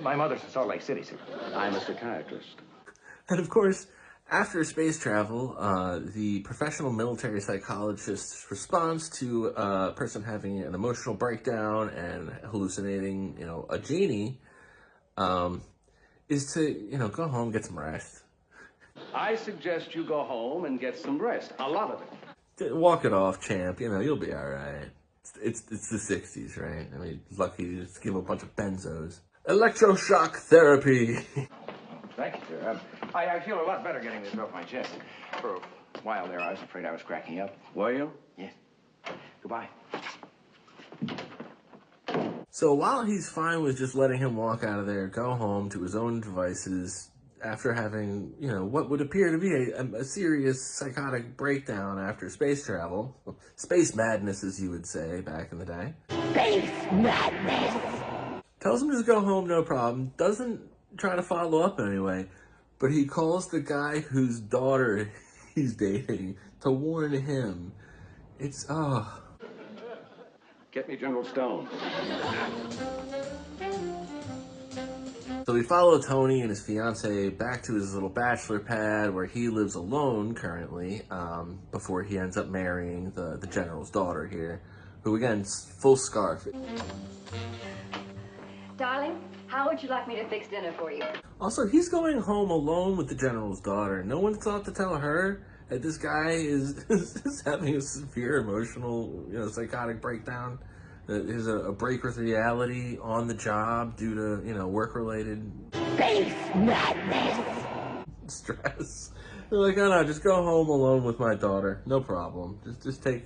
My mother's in Salt Lake City, sir. I'm a psychiatrist. And of course, after space travel, the professional military psychologist's response to a person having an emotional breakdown and hallucinating, a Jeannie, is to, go home, get some rest. I suggest you go home and get some rest. A lot of it. Walk it off, champ. You'll be all right. It's the 60s, right? I mean, lucky to just give him a bunch of benzos. Electroshock therapy. Thank you, sir. I feel a lot better getting this off my chest. For a while there, I was afraid I was cracking up. Were you? Yes. Goodbye. So while he's fine with just letting him walk out of there, go home to his own devices, after having, what would appear to be a serious psychotic breakdown after space travel. Space madness, as you would say back in the day. Space madness! Tells him to just go home, no problem. Doesn't try to follow up anyway. But he calls the guy whose daughter he's dating to warn him. It's, Get me General Stone. So we follow Tony and his fiance back to his little bachelor pad where he lives alone currently, before he ends up marrying the general's daughter here, who again, full scarf. Darling, how would you like me to fix dinner for you? Also, he's going home alone with the general's daughter. No one thought to tell her that this guy is having a severe emotional, psychotic breakdown. There's a break with reality on the job due to, work-related Space madness! stress. They're like, oh no, just go home alone with my daughter. No problem. Just take,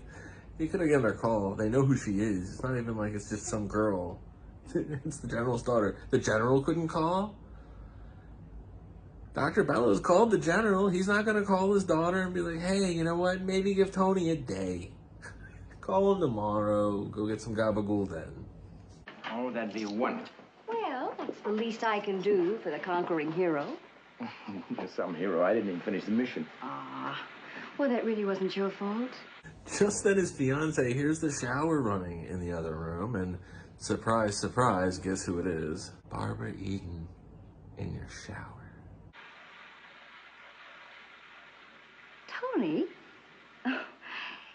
you could have given her a call. They know who she is. It's not even like it's just some girl. It's the general's daughter. The general couldn't call? Dr. Bellows called the general. He's not going to call his daughter and be like, hey, you know what? Maybe give Tony a day. Call him tomorrow. Go get some gabagool then. Oh, that'd be wonderful. Well, that's the least I can do for the conquering hero. You're some hero. I didn't even finish the mission. Well, that really wasn't your fault. Just then his fiance hears the shower running in the other room, and surprise, surprise, guess who it is? Barbara Eden in your shower. Tony?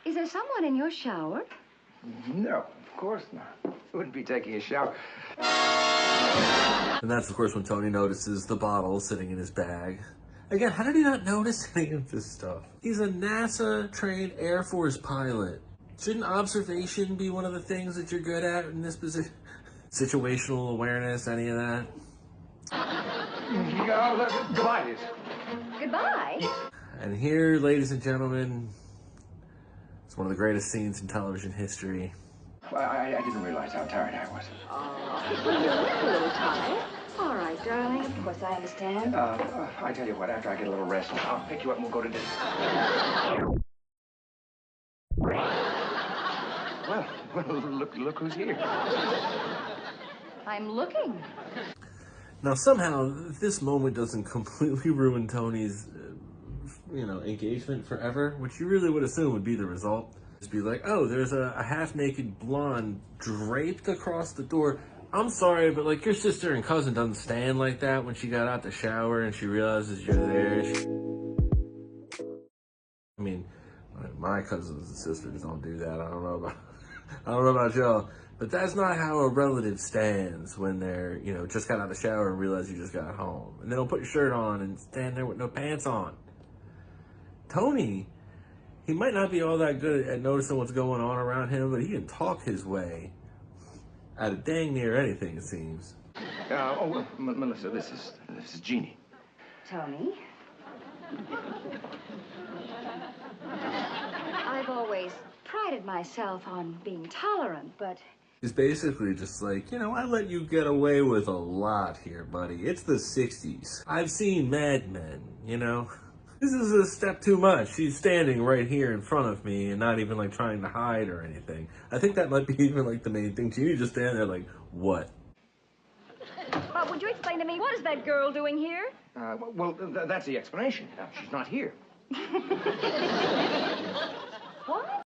Is there someone in your shower? No, of course not. Wouldn't be taking a shower. And that's, of course, when Tony notices the bottle sitting in his bag. Again, how did he not notice any of this stuff? He's a NASA-trained Air Force pilot. Shouldn't observation be one of the things that you're good at in this position? Situational awareness, any of that? Goodbye, Liz. Goodbye? And here, ladies and gentlemen, it's one of the greatest scenes in television history. Well, I didn't realize how tired I was. Well, you look a little tired. All right, darling. Of course, I understand. I tell you what, after I get a little rest, I'll pick you up and we'll go to dinner. Well, look who's here. I'm looking. Now, somehow, this moment doesn't completely ruin Tony's, engagement forever, which you really would assume would be the result. Just be like, oh, there's a half-naked blonde draped across the door. I'm sorry, but, your sister and cousin doesn't stand like that when she got out the shower and she realizes you're there. I mean, my cousins and sisters don't do that. I don't know about y'all. But that's not how a relative stands when they're, just got out of the shower and realize you just got home. And they don't put your shirt on and stand there with no pants on. Tony, he might not be all that good at noticing what's going on around him, but he can talk his way out of dang near anything, it seems. Melissa, this is Jeannie. Tony? I've always prided myself on being tolerant, but... He's basically just like, I let you get away with a lot here, buddy. It's the 60s. I've seen Mad Men, This is a step too much. She's standing right here in front of me and not even, trying to hide or anything. I think that might be even, the main thing. Jeannie just standing there like, what? Would you explain to me, what is that girl doing here? That's the explanation. She's not here. What?